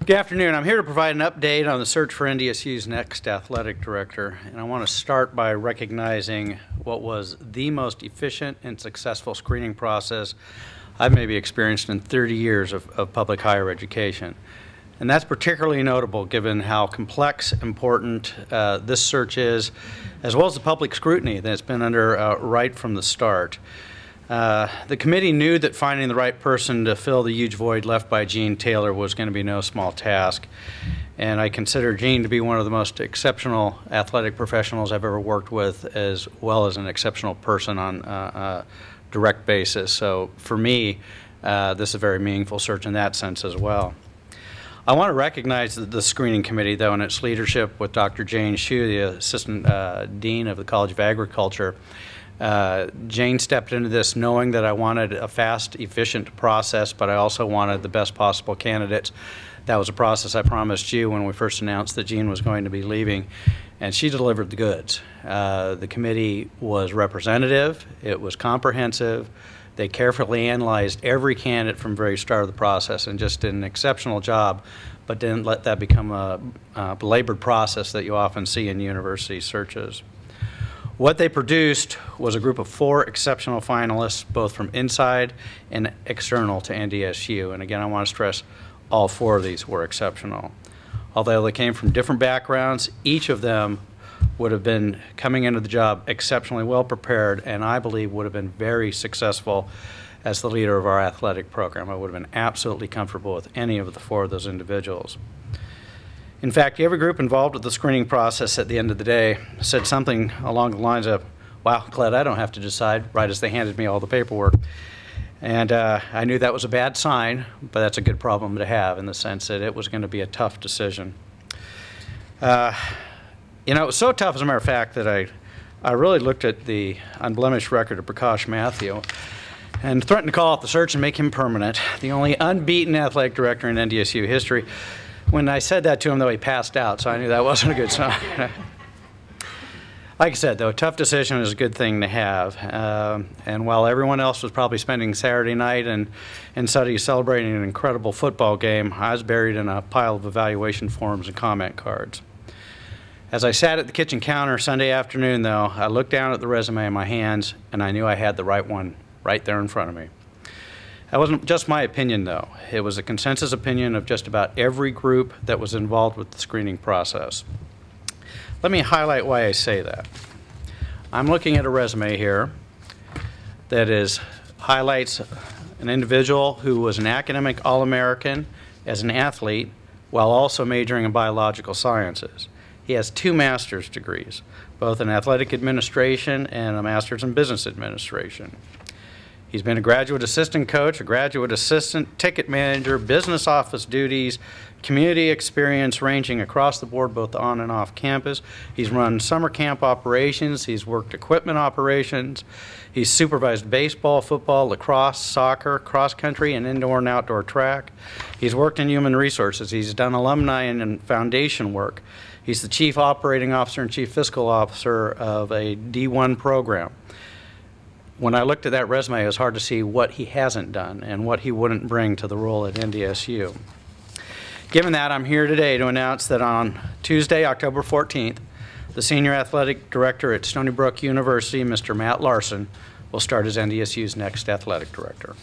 Good afternoon. I'm here to provide an update on the search for NDSU's next athletic director, and I want to start by recognizing what was the most efficient and successful screening process I've maybe experienced in 30 years of public higher education. And that's particularly notable given how complex, important this search is, as well as the public scrutiny that it's been under right from the start. The committee knew that finding the right person to fill the huge void left by Gene Taylor was going to be no small task. And I consider Gene to be one of the most exceptional athletic professionals I've ever worked with, as well as an exceptional person on a direct basis. So for me, this is a very meaningful search in that sense as well. I want to recognize the screening committee, though, and its leadership with Dr. Jane Hsu, the Assistant Dean of the College of Agriculture. Jane stepped into this knowing that I wanted a fast, efficient process, but I also wanted the best possible candidates. That was a process I promised you when we first announced that Gene was going to be leaving, and she delivered the goods. The committee was representative, it was comprehensive, they carefully analyzed every candidate from the very start of the process and just did an exceptional job, but didn't let that become a belabored process that you often see in university searches. What they produced was a group of 4 exceptional finalists, both from inside and external to NDSU. And again, I want to stress all 4 of these were exceptional. Although they came from different backgrounds, each of them would have been coming into the job exceptionally well prepared, and I believe would have been very successful as the leader of our athletic program. I would have been absolutely comfortable with any of the 4 of those individuals. In fact, every group involved with the screening process at the end of the day said something along the lines of, "Wow, glad I don't have to decide," right as they handed me all the paperwork. And I knew that was a bad sign, but that's a good problem to have in the sense that it was going to be a tough decision. You know, it was so tough, as a matter of fact, that I really looked at the unblemished record of Prakash Mathew and threatened to call off the search and make him permanent, the only unbeaten athletic director in NDSU history. When I said that to him, though, he passed out, so I knew that wasn't a good sign. Like I said, though, a tough decision is a good thing to have. And while everyone else was probably spending Saturday night and Sunday celebrating an incredible football game, I was buried in a pile of evaluation forms and comment cards. As I sat at the kitchen counter Sunday afternoon, though, I looked down at the resume in my hands, and I knew I had the right one right there in front of me. That wasn't just my opinion, though. It was a consensus opinion of just about every group that was involved with the screening process. Let me highlight why I say that. I'm looking at a resume here that highlights an individual who was an academic All-American as an athlete while also majoring in biological sciences. He has 2 master's degrees, both in athletic administration and a master's in business administration. He's been a graduate assistant coach, a graduate assistant, ticket manager, business office duties, community experience ranging across the board, both on and off campus. He's run summer camp operations. He's worked equipment operations. He's supervised baseball, football, lacrosse, soccer, cross country, and indoor and outdoor track. He's worked in human resources. He's done alumni and foundation work. He's the chief operating officer and chief fiscal officer of a D1 program. When I looked at that resume, it was hard to see what he hasn't done and what he wouldn't bring to the role at NDSU. Given that, I'm here today to announce that on Tuesday, October 14th, the Senior Athletic Director at Stony Brook University, Mr. Matt Larsen, will start as NDSU's next athletic director.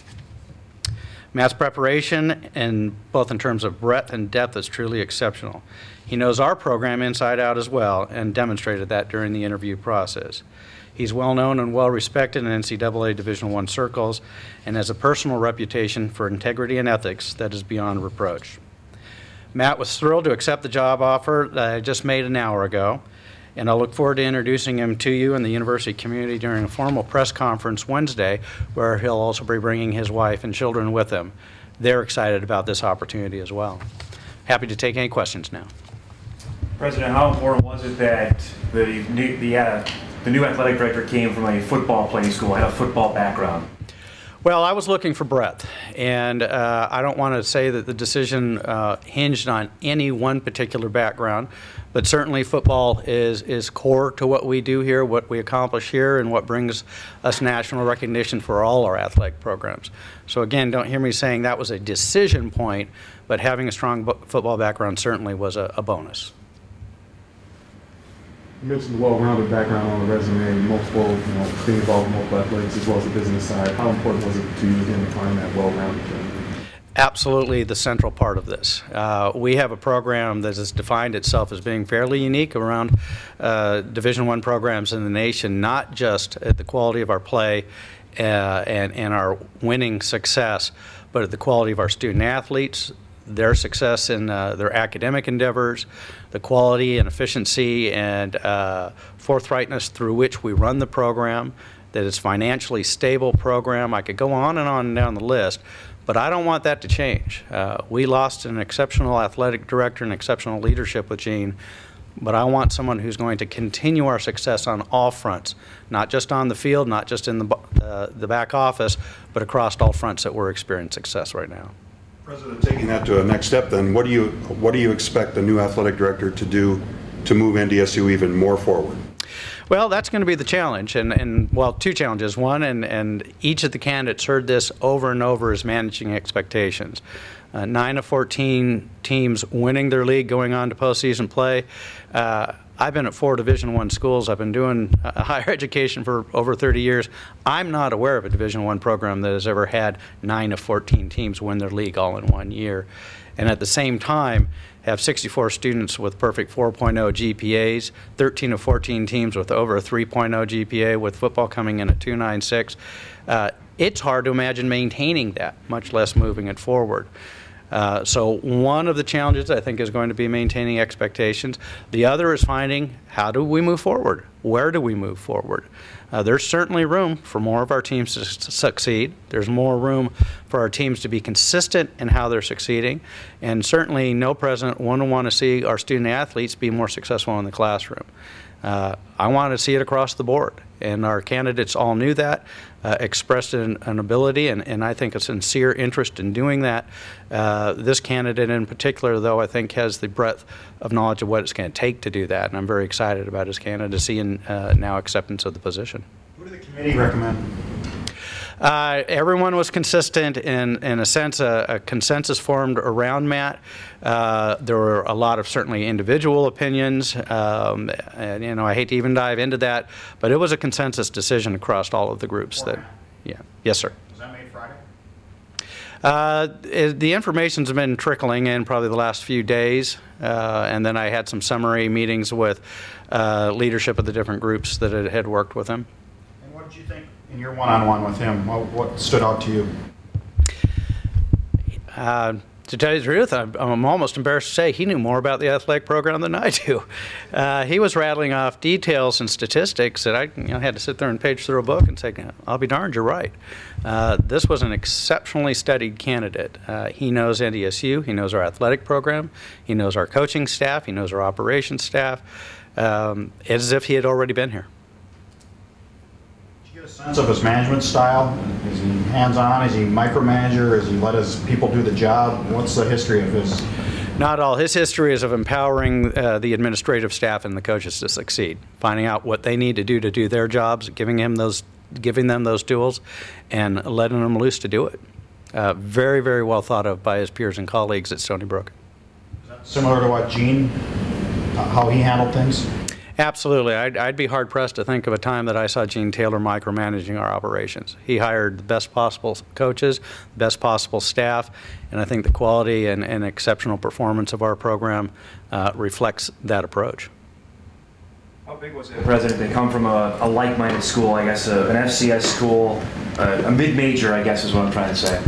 Matt's preparation, both in terms of breadth and depth, is truly exceptional. He knows our program inside out as well and demonstrated that during the interview process. He's well known and well respected in NCAA Division I circles and has a personal reputation for integrity and ethics that is beyond reproach. Matt was thrilled to accept the job offer that I just made an hour ago, and I look forward to introducing him to you and the university community during a formal press conference Wednesday, where he'll also be bringing his wife and children with him. They're excited about this opportunity as well. Happy to take any questions now. President, how important was it that the new athletic director came from a football playing school, had a football background? Well, I was looking for breadth, and I don't want to say that the decision hinged on any one particular background, but certainly football is core to what we do here, what we accomplish here, and what brings us national recognition for all our athletic programs. So again, don't hear me saying that was a decision point, but having a strong football background certainly was a bonus. You mentioned the well-rounded background on the resume, multiple, being involved in multiple athletics as well as the business side. How important was it to you again to find that well-rounded journey? Absolutely the central part of this. We have a program that has defined itself as being fairly unique around Division I programs in the nation, not just at the quality of our play and our winning success, but at the quality of our student athletes, their success in their academic endeavors, the quality and efficiency and forthrightness through which we run the program, that it's financially stable program. I could go on and down the list, but I don't want that to change. We lost an exceptional athletic director and exceptional leadership with Gene, but I want someone who's going to continue our success on all fronts, not just on the field, not just in the back office, but across all fronts that we're experiencing success right now. President, taking that to a next step then, what do you expect the new athletic director to do to move NDSU even more forward? Well, that's going to be the challenge, and well, two challenges. One, and each of the candidates heard this over and over, is managing expectations. 9 of 14 teams winning their league, going on to postseason play. I've been at 4 Division I schools. I've been doing higher education for over 30 years. I'm not aware of a Division I program that has ever had 9 of 14 teams win their league all in one year. And at the same time, have 64 students with perfect 4.0 GPAs, 13 of 14 teams with over a 3.0 GPA, with football coming in at 2.96. It's hard to imagine maintaining that, much less moving it forward. So one of the challenges, I think, is going to be maintaining expectations. The other is finding, how do we move forward? Where do we move forward? There's certainly room for more of our teams to succeed. There's more room for our teams to be consistent in how they're succeeding. And certainly no president would want to see our student athletes be more successful in the classroom. I want to see it across the board. And our candidates all knew that, expressed an ability, and I think a sincere interest in doing that. This candidate in particular, though, I think has the breadth of knowledge of what it's going to take to do that, and I'm very excited about his candidacy and now acceptance of the position. What did the committee recommend? Everyone was consistent in a sense. A consensus formed around Matt. There were a lot of certainly individual opinions, and I hate to even dive into that, but it was a consensus decision across all of the groups. That, yeah, yes, sir. Was that made Friday? The information's been trickling in probably the last few days, and then I had some summary meetings with leadership of the different groups that had worked with him. And what did you think in your one-on-one with him? What stood out to you? To tell you the truth, I'm almost embarrassed to say he knew more about the athletic program than I do. He was rattling off details and statistics that I had to sit there and page through a book and say, I'll be darned, you're right. This was an exceptionally studied candidate. He knows NDSU, he knows our athletic program, he knows our coaching staff, he knows our operations staff, as if he had already been here. Sense of his management style? Is he hands-on? Is he micromanager? Is he let his people do the job? What's the history of his? Not all. His history is of empowering the administrative staff and the coaches to succeed, finding out what they need to do their jobs, giving them those tools, and letting them loose to do it. Very, very well thought of by his peers and colleagues at Stony Brook. Is that similar to what Gene, how he handled things? Absolutely. I'd be hard-pressed to think of a time that I saw Gene Taylor micromanaging our operations. He hired the best possible coaches, best possible staff, and I think the quality and exceptional performance of our program reflects that approach. How big was it, President, to come from a like-minded school, I guess, an FCS school, a mid-major, I guess is what I'm trying to say?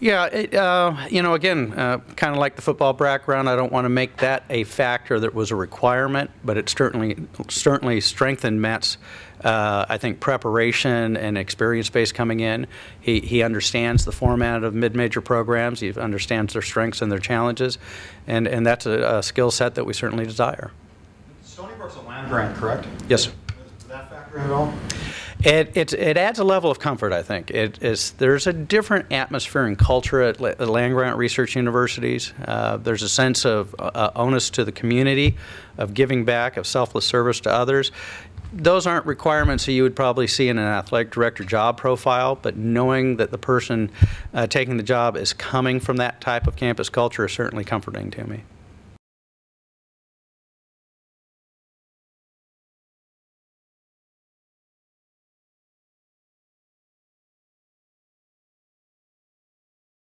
Yeah, again, kind of like the football background, I don't want to make that a factor that was a requirement, but it certainly strengthened Matt's, I think, preparation and experience base coming in. He understands the format of mid-major programs. He understands their strengths and their challenges, and that's a skill set that we certainly desire. Stony Brook's a land grant, correct? Yes, sir. Does that factor in at all? It adds a level of comfort, I think. There's a different atmosphere and culture at land-grant research universities. There's a sense of onus to the community, of giving back, of selfless service to others. Those aren't requirements that you would probably see in an athletic director job profile, but knowing that the person taking the job is coming from that type of campus culture is certainly comforting to me.